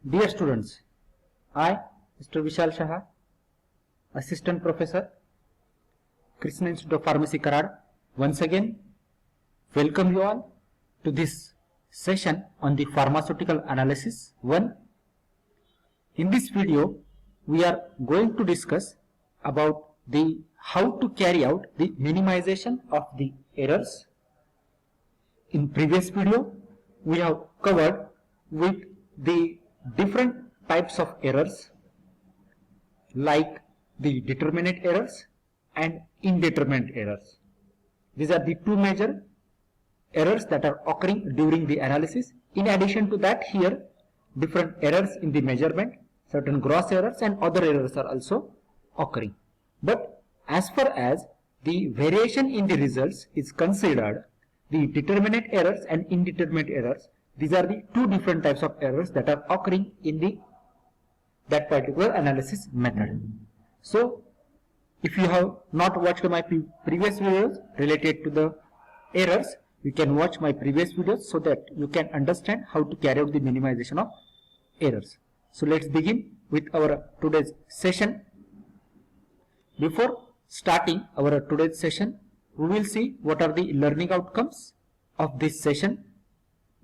Dear students, I, Mr. Vishal Shah, Assistant Professor, Krishna Institute of Pharmacy, Karad, once again welcome you all to this session on the pharmaceutical analysis 1. In this video, we are going to discuss about the how to carry out the minimization of the errors. In previous video, we have covered with the different types of errors like the determinate errors and indeterminate errors. These are the two major errors that are occurring during the analysis. In addition to that, here different errors in the measurement, certain gross errors and other errors are also occurring. But as far as the variation in the results is considered, the determinate errors and indeterminate errors, these are the two different types of errors that are occurring in that particular analysis method. So, if you have not watched my previous videos related to the errors, you can watch my previous videos so that you can understand how to carry out the minimization of errors. So, let's begin with our today's session. Before starting our today's session, we will see what are the learning outcomes of this session,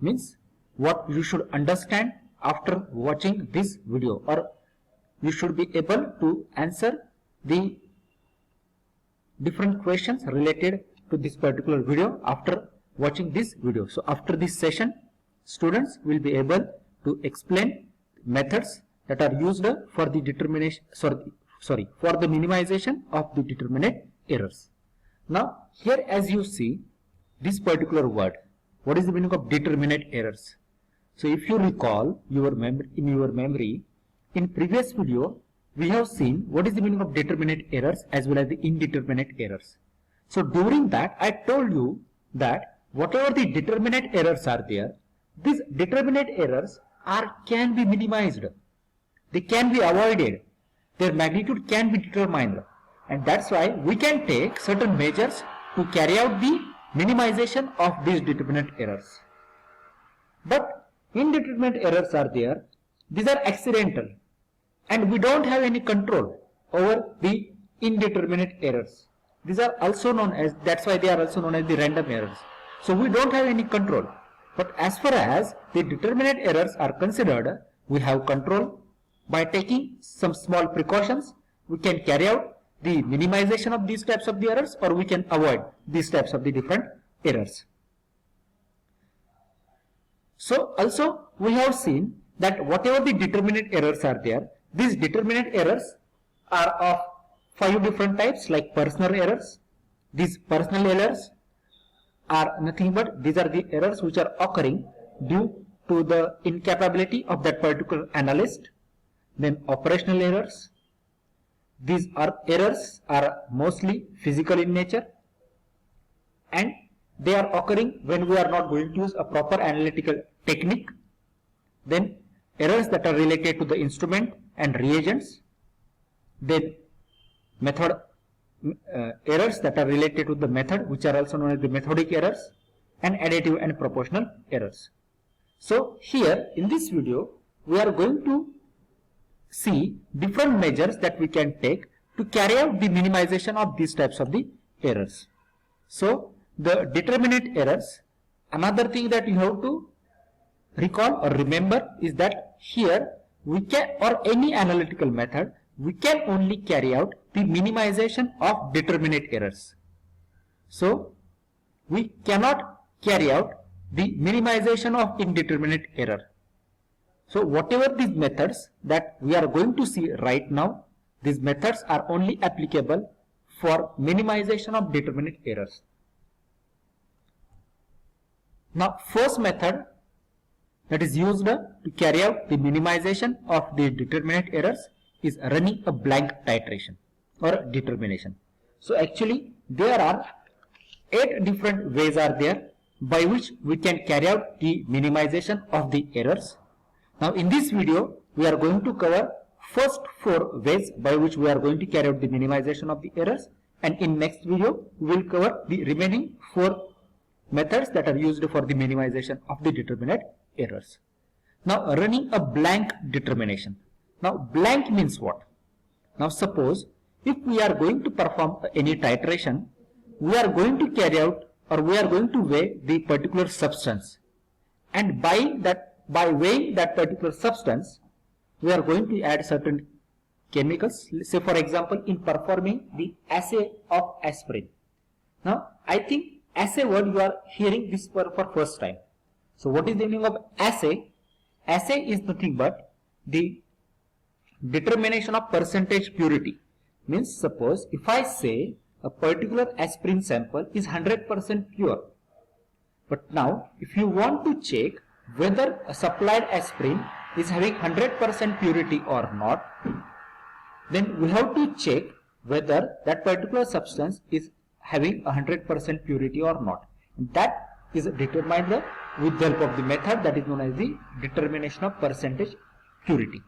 means what you should understand after watching this video, or you should be able to answer the different questions related to this particular video after watching this video. So after this session, students will be able to explain methods that are used for the determination, for the minimization of the determinate errors. Now here, as you see this particular word, what is the meaning of determinate errors? So if you recall in your memory, in previous video we have seen what is the meaning of determinate errors as well as the indeterminate errors. So during that I told you that whatever the determinate errors are there, these determinate errors can be minimized, they can be avoided, their magnitude can be determined, and that's why we can take certain measures to carry out the minimization of these determinate errors. But indeterminate errors are there, these are accidental and we don't have any control over the indeterminate errors. These are also known as, that's why they are also known as the random errors. So we don't have any control. But as far as the determinate errors are considered, we have control. By taking some small precautions, we can carry out the minimization of these types of the errors, or we can avoid these types of the different errors. So also we have seen that whatever the determinate errors are there, these determinate errors are of 5 different types, like personal errors. These personal errors are nothing but these are the errors which are occurring due to the incapability of that particular analyst. Then operational errors. These errors are mostly physical in nature and they are occurring when we are not going to use a proper analytical technique. Then errors that are related to the instrument and reagents. Then errors that are related to the method, which are also known as the methodic errors, and additive and proportional errors. So here in this video we are going to see different measures that we can take to carry out the minimization of these types of the errors. So the determinate errors, another thing that you have to recall or remember is that here we can, or any analytical method, we can only carry out the minimization of determinate errors. So we cannot carry out the minimization of indeterminate error. So whatever these methods that we are going to see right now, these methods are only applicable for minimization of determinate errors. Now first method that is used to carry out the minimization of the determinate errors is running a blank titration or determination. So actually there are 8 different ways are there by which we can carry out the minimization of the errors. Now in this video we are going to cover first 4 ways by which we are going to carry out the minimization of the errors, and in next video we will cover the remaining 4 methods that are used for the minimization of the determinate errors. Now running a blank determination. Now blank means what? Now suppose if we are going to perform any titration, we are going to carry out or we are going to weigh the particular substance, and by weighing that particular substance, we are going to add certain chemicals. Say for example, in performing the assay of aspirin. Now I think assay word you are hearing this for first time. So what is the meaning of assay? Assay is nothing but the determination of percentage purity. Means suppose if I say a particular aspirin sample is 100% pure, but now if you want to check whether a supplied aspirin is having 100% purity or not, then we have to check whether that particular substance is having 100% purity or not. That is determined with the help of the method that is known as the determination of percentage purity.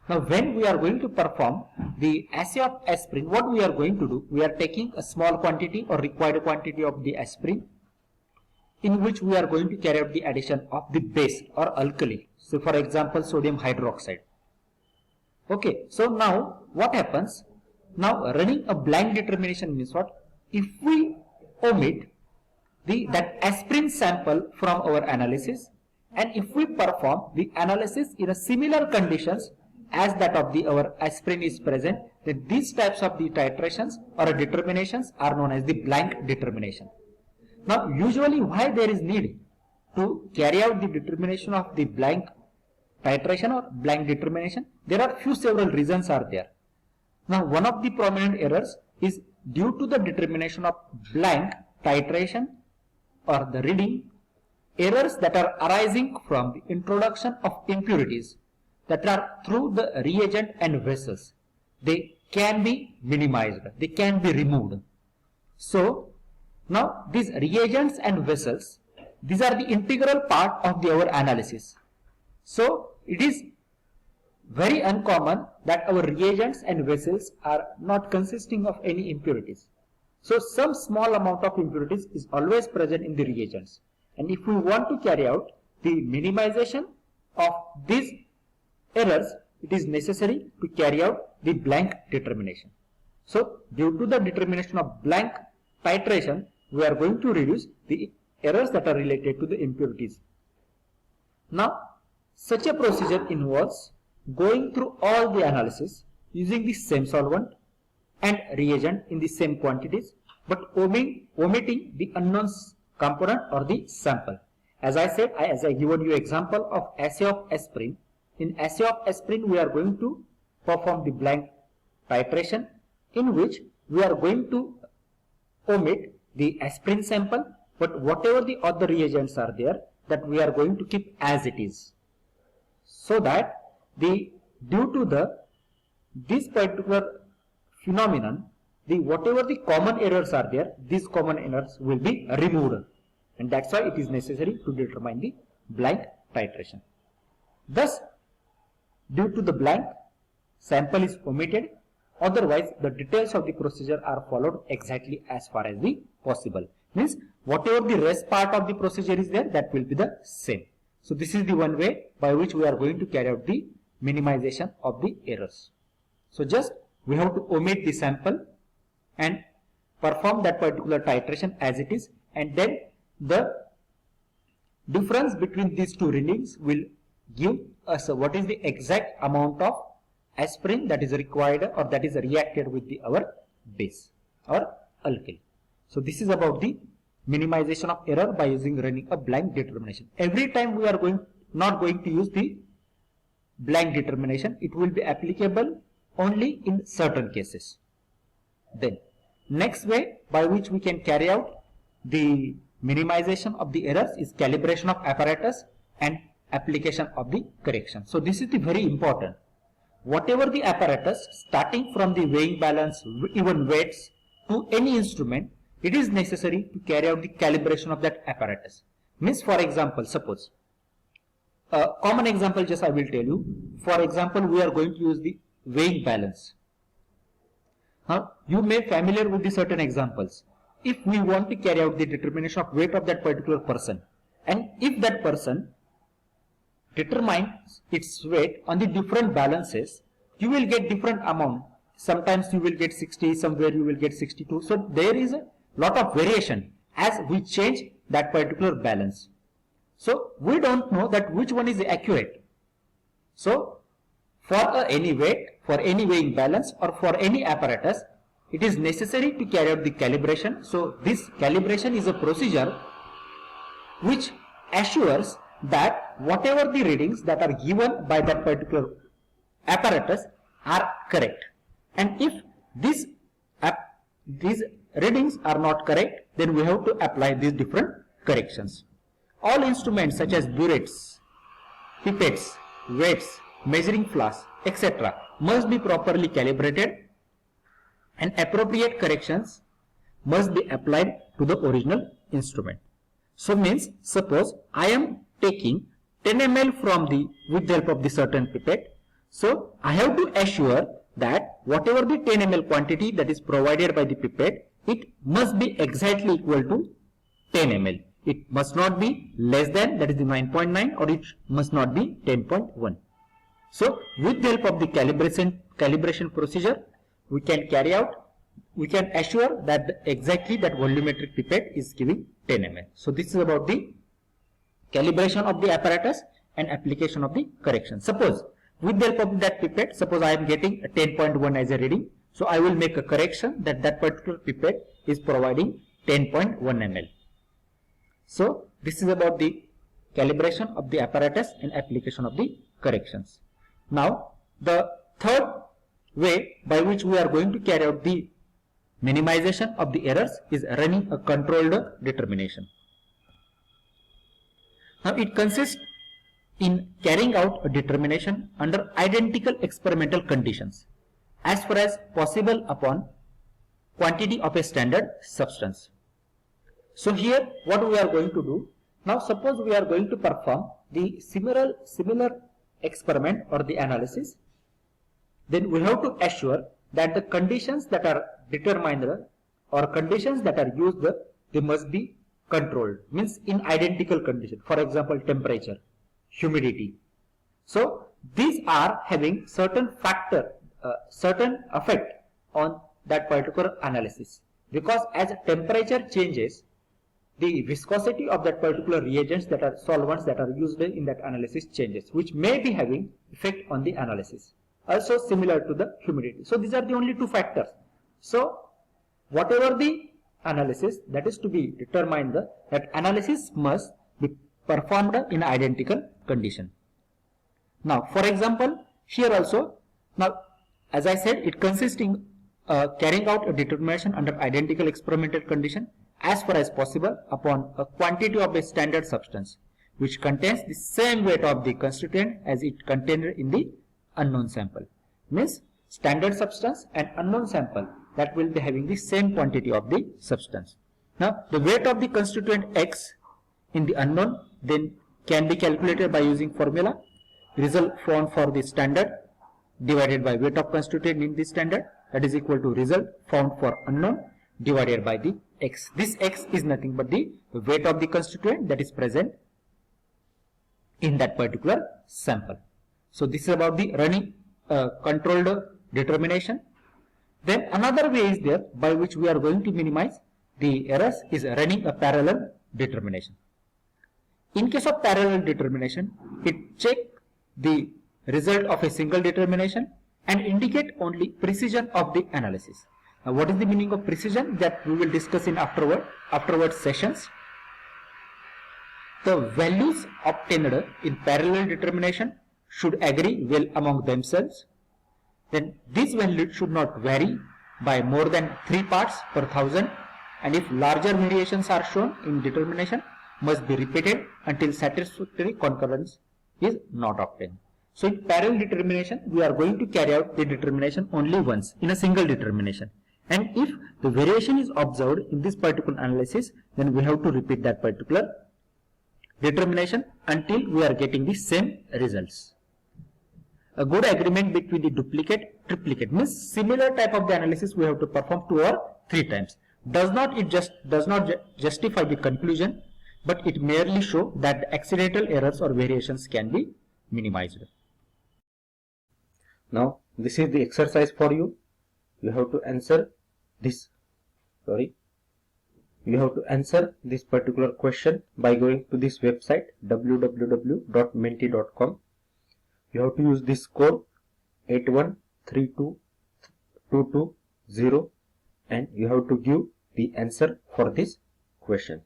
Now when we are going to perform the assay of aspirin, what we are going to do? We are taking a small quantity or required quantity of the aspirin, in which we are going to carry out the addition of the base or alkali. So for example, sodium hydroxide. Okay, so now what happens? Now running a blank determination means what? If we omit that aspirin sample from our analysis, and if we perform the analysis in a similar conditions as that of our aspirin is present, then these types of the titrations or determinations are known as the blank determination. Now usually why there is need to carry out the determination of the blank titration or blank determination? There are several reasons are there. Now one of the prominent errors is due to the determination of blank titration or the reading, errors that are arising from the introduction of impurities that are through the reagent and vessels. They can be minimized, they can be removed. So now these reagents and vessels, these are the integral part of our analysis. So it is very uncommon that our reagents and vessels are not consisting of any impurities. So some small amount of impurities is always present in the reagents, and if we want to carry out the minimization of these errors, it is necessary to carry out the blank determination. So due to the determination of blank titration, we are going to reduce the errors that are related to the impurities. Now such a procedure involves going through all the analysis using the same solvent and reagent in the same quantities, but omitting the unknown component or the sample. As I said, as I given you example of assay of aspirin. In assay of aspirin, we are going to perform the blank titration, in which we are going to omit the aspirin sample, but whatever the other reagents are there, that we are going to keep as it is, so that due to this particular phenomenon, whatever the common errors are there, these common errors will be removed, and that's why it is necessary to determine the blank titration. Thus, due to the blank, sample is omitted, otherwise the details of the procedure are followed exactly as far as the possible. Means whatever the rest part of the procedure is there, that will be the same. So this is the one way by which we are going to carry out the minimization of the errors. So just we have to omit the sample and perform that particular titration as it is, and then the difference between these two readings will give us what is the exact amount of aspirin that is required or that is reacted with our base or alkali. So this is about the minimization of error by running a blank determination. Every time we are not going to use the blank determination, it will be applicable only in certain cases. Then next way by which we can carry out the minimization of the errors is calibration of apparatus and application of the correction. So this is the very important. Whatever the apparatus, starting from the weighing balance, even weights, to any instrument, it is necessary to carry out the calibration of that apparatus. Means, for example, suppose a common example just I will tell you. For example, we are going to use the weighing balance. You may familiar with the certain examples. If we want to carry out the determination of weight of that particular person, and if that person determines its weight on the different balances, you will get different amount. Sometimes you will get 60, somewhere you will get 62. So there is a lot of variation as we change that particular balance. So we don't know that which one is accurate. So for any weight, for any weighing balance or for any apparatus, it is necessary to carry out the calibration. So this calibration is a procedure which assures that whatever the readings that are given by that particular apparatus are correct. And if these readings are not correct, then we have to apply these different corrections. All instruments such as burettes, pipettes, weights, measuring flasks, etc. must be properly calibrated, and appropriate corrections must be applied to the original instrument. So means, suppose I am taking 10 ml with the help of the certain pipette. So I have to assure that whatever the 10 ml quantity that is provided by the pipette, it must be exactly equal to 10 ml. It must not be less than, that is the 9.9, or it must not be 10.1. So with the help of the calibration procedure, we can assure that exactly that volumetric pipette is giving 10 ml. So this is about the calibration of the apparatus and application of the correction. Suppose with the help of that pipette, suppose I am getting 10.1 as a reading. So I will make a correction that that particular pipette is providing 10.1 ml. So this is about the calibration of the apparatus and application of the corrections. Now the third way by which we are going to carry out the minimization of the errors is running a controlled determination. Now it consists in carrying out a determination under identical experimental conditions as far as possible upon quantity of a standard substance. So here what we are going to do, now suppose we are going to perform the similar experiment or the analysis, then we have to assure that the conditions that are determined or conditions that are used, they must be controlled, means in identical condition. For example, temperature, humidity. So these are having certain factor, certain effect on that particular analysis, because as temperature changes, the viscosity of that particular reagents that are solvents that are used in that analysis changes, which may be having effect on the analysis. Also similar to the humidity. So these are the only two factors. So whatever the analysis that is to be determined, that analysis must be performed in identical condition. Now for example, here also, now as I said, it consists in carrying out a determination under identical experimental condition as far as possible upon a quantity of a standard substance which contains the same weight of the constituent as it contained in the unknown sample. Means standard substance and unknown sample, that will be having the same quantity of the substance. Now the weight of the constituent X in the unknown then can be calculated by using formula result found for the standard divided by weight of constituent in the standard, that is equal to result found for unknown divided by the X. This X is nothing but the weight of the constituent that is present in that particular sample. So this is about the running controlled determination. Then another way is there by which we are going to minimize the errors is running a parallel determination. In case of parallel determination, it check the result of a single determination and indicate only precision of the analysis. Now what is the meaning of precision? That we will discuss in afterward sessions. The values obtained in parallel determination should agree well among themselves. Then this value should not vary by more than 3 parts per thousand, and if larger variations are shown in determination, must be repeated until satisfactory concurrence is not obtained. So in parallel determination, we are going to carry out the determination only once in a single determination. And if the variation is observed in this particular analysis, then we have to repeat that particular determination until we are getting the same results. A good agreement between the duplicate, triplicate means similar type of the analysis we have to perform 2 or 3 times. Does not justify the conclusion, but it merely show that the accidental errors or variations can be minimized. Now this is the exercise for you. You have to answer this, you have to answer this particular question by going to this website www.menti.com. You have to use this code 8132220 and you have to give the answer for this question.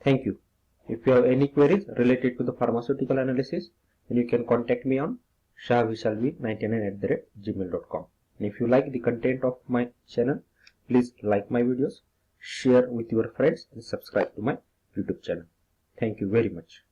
Thank you. If you have any queries related to the pharmaceutical analysis, then you can contact me on shahvishalvi99@gmail.com. And if you like the content of my channel, please like my videos, share with your friends and subscribe to my YouTube channel. Thank you very much.